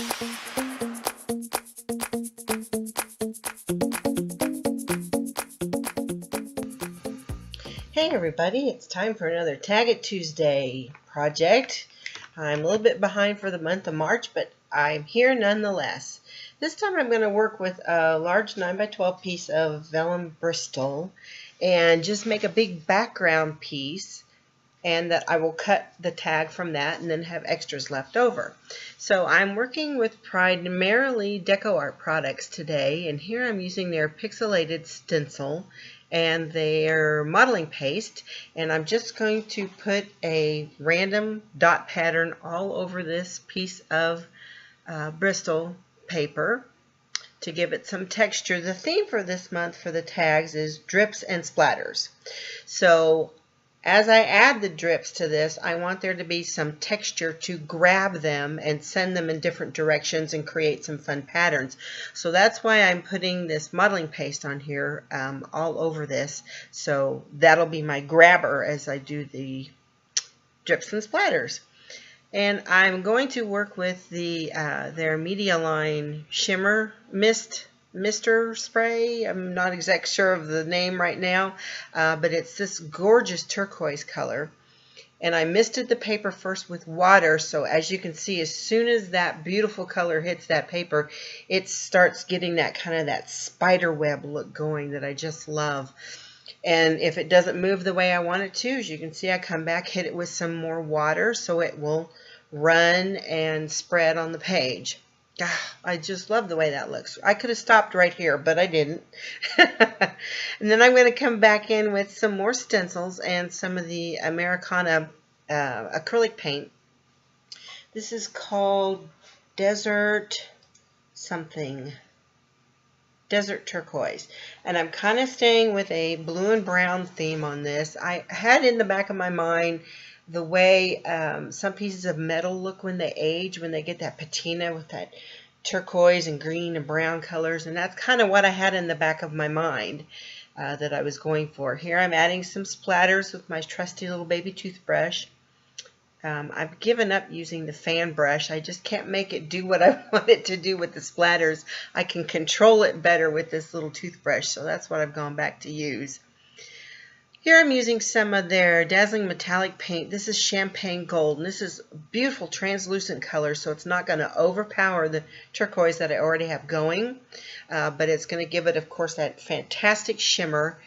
Hey everybody, it's time for another Tag It Tuesday project. I'm a little bit behind for the month of March, but I'm here nonetheless. This time I'm going to work with a large 9x12 piece of vellum Bristol and just make a big background piece, and that I will cut the tag from that and then have extras left over. So I'm working with primarily DecoArt products today, and here I'm using their pixelated stencil and their modeling paste, and I'm just going to put a random dot pattern all over this piece of Bristol paper to give it some texture. The theme for this month for the tags is drips and splatters. So as I add the drips to this, I want there to be some texture to grab them and send them in different directions and create some fun patterns. So that's why I'm putting this modeling paste on here all over this. So that'll be my grabber as I do the drips and splatters. And I'm going to work with the their Media Line Shimmer Mister Spray. I'm not exactly sure of the name right now, but it's this gorgeous turquoise color. And I misted the paper first with water, so as you can see, as soon as that beautiful color hits that paper, it starts getting that kind of that spider web look going that I just love. And if it doesn't move the way I want it to, as you can see, I come back, hit it with some more water so it will run and spread on the page. I just love the way that looks. I could have stopped right here, but I didn't. And then I'm going to come back in with some more stencils and some of the Americana acrylic paint. This is called Desert something. Desert Turquoise. And I'm kind of staying with a blue and brown theme on this. I had in the back of my mind the way some pieces of metal look when they age, when they get that patina with that turquoise and green and brown colors, and that's kind of what I had in the back of my mind that I was going for. Here I'm adding some splatters with my trusty little baby toothbrush. I've given up using the fan brush. I just can't make it do what I want it to do with the splatters. I can control it better with this little toothbrush, so that's what I've gone back to use. Here I'm using some of their dazzling metallic paint. This is champagne gold, and this is beautiful translucent color, so it's not going to overpower the turquoise that I already have going, but it's going to give it, of course, that fantastic shimmer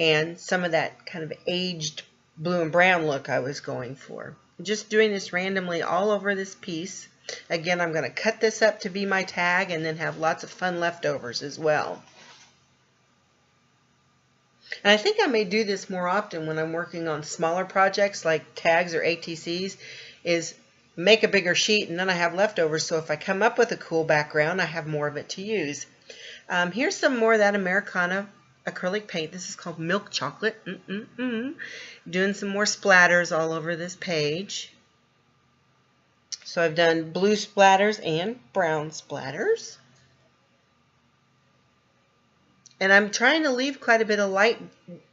and some of that kind of aged blue and brown look I was going for. Just doing this randomly all over this piece. Again, I'm going to cut this up to be my tag and then have lots of fun leftovers as well. And I think I may do this more often when I'm working on smaller projects like tags or ATCs, is make a bigger sheet and then I have leftovers, so if I come up with a cool background, I have more of it to use. Here's some more of that Americana acrylic paint. This is called Milk Chocolate. Doing some more splatters all over this page. So I've done blue splatters and brown splatters. And I'm trying to leave quite a bit of light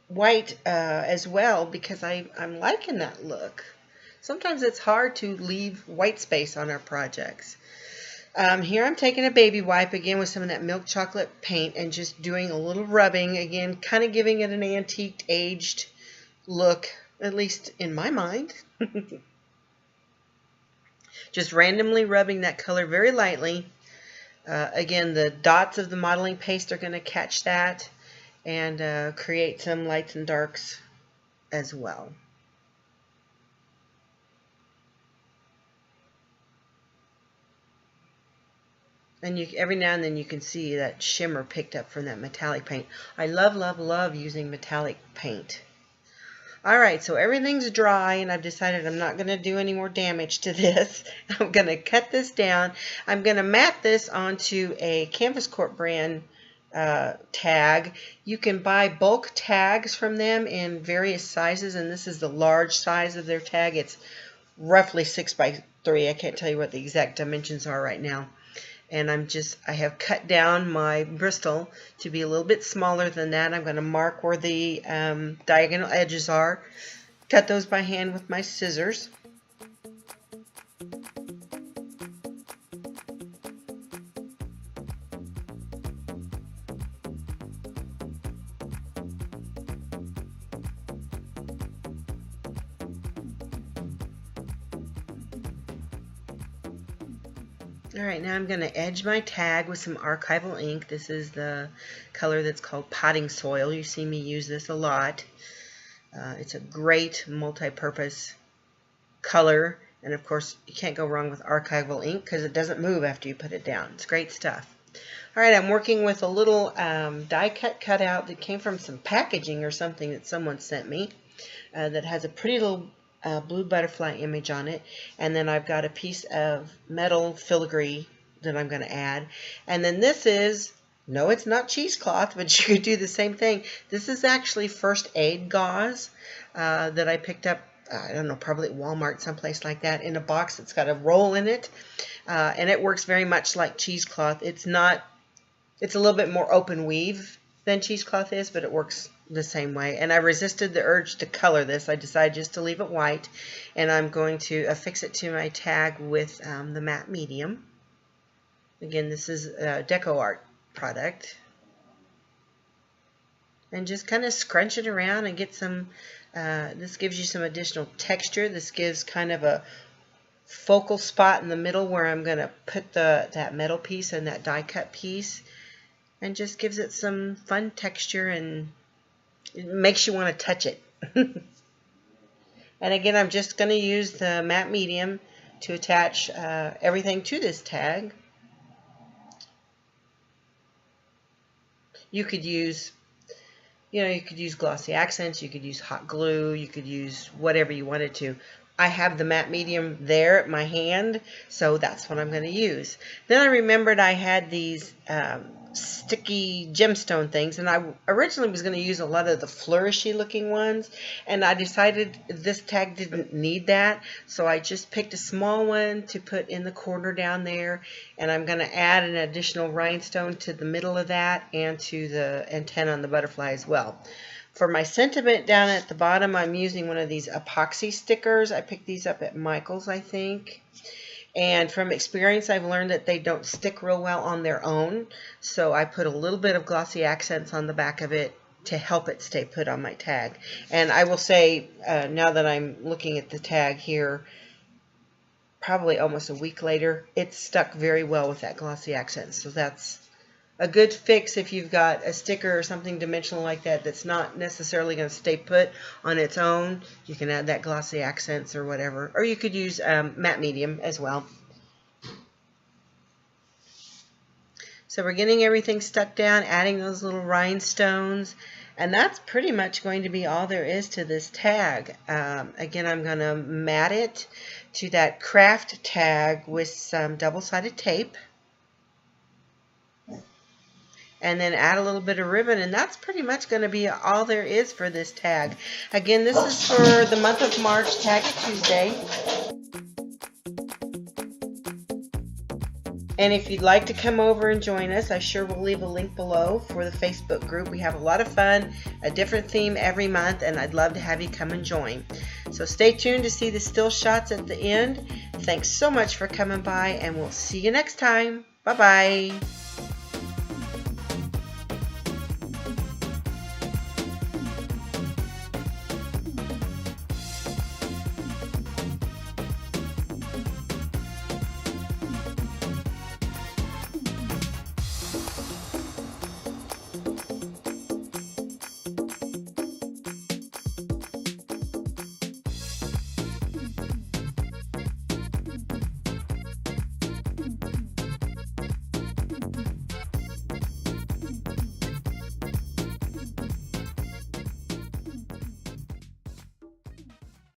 white as well, because I'm liking that look. Sometimes it's hard to leave white space on our projects. Here I'm taking a baby wipe again with some of that milk chocolate paint and just doing a little rubbing again, kind of giving it an antiqued, aged look, at least in my mind. Just randomly rubbing that color very lightly. Again, the dots of the modeling paste are going to catch that and create some lights and darks as well. And every now and then you can see that shimmer picked up from that metallic paint. I love, love, love using metallic paint. Alright, so everything's dry and I've decided I'm not going to do any more damage to this. I'm going to cut this down. I'm going to mat this onto a Canvas Corp brand tag. You can buy bulk tags from them in various sizes, and this is the large size of their tag. It's roughly 6 by 3. I can't tell you what the exact dimensions are right now. And I have cut down my Bristol to be a little bit smaller than that. I'm going to mark where the diagonal edges are. Cut those by hand with my scissors. Alright, now I'm going to edge my tag with some archival ink. This is the color that's called potting soil. You see me use this a lot. It's a great multi-purpose color, and of course you can't go wrong with archival ink because it doesn't move after you put it down. It's great stuff. Alright, I'm working with a little die cut cutout that came from some packaging or something that someone sent me that has a pretty little blue butterfly image on it, and then I've got a piece of metal filigree that I'm going to add, and then this is, no, it's not cheesecloth, but you could do the same thing. This is actually first aid gauze that I picked up, I don't know, probably at Walmart, someplace like that, in a box that's got a roll in it, and it works very much like cheesecloth. It's a little bit more open weave than cheesecloth is, but it works the same way. And I resisted the urge to color this. I decided just to leave it white, and I'm going to affix it to my tag with the matte medium. Again, this is a DecoArt product. And just kind of scrunch it around and get some, this gives you some additional texture. This gives kind of a focal spot in the middle where I'm going to put that metal piece and that die cut piece, and just gives it some fun texture, and it makes you want to touch it. And again, I'm just going to use the matte medium to attach everything to this tag. You could use, you could use glossy accents, you could use hot glue, you could use whatever you wanted to. I have the matte medium there at my hand, so that's what I'm going to use. Then I remembered I had these sticky gemstone things, and I originally was going to use a lot of the flourishy looking ones, and I decided this tag didn't need that, so I just picked a small one to put in the corner down there, and I'm going to add an additional rhinestone to the middle of that and to the antenna on the butterfly as well. For my sentiment down at the bottom, I'm using one of these epoxy stickers. I picked these up at Michael's, I think. And from experience, I've learned that they don't stick real well on their own. So I put a little bit of glossy accents on the back of it to help it stay put on my tag. And I will say, now that I'm looking at the tag here, probably almost a week later, it's stuck very well with that glossy accent. So that's a good fix if you've got a sticker or something dimensional like that that's not necessarily going to stay put on its own. You can add that glossy accents or whatever. Or you could use matte medium as well. So we're getting everything stuck down, adding those little rhinestones. And that's pretty much going to be all there is to this tag. Again, I'm going to mat it to that craft tag with some double-sided tape. And then add a little bit of ribbon, and that's pretty much going to be all there is for this tag. Again, this is for the month of March, Tag It Tuesday. And if you'd like to come over and join us, I sure will leave a link below for the Facebook group. We have a lot of fun, a different theme every month, and I'd love to have you come and join. So stay tuned to see the still shots at the end. Thanks so much for coming by, and we'll see you next time. Bye-bye.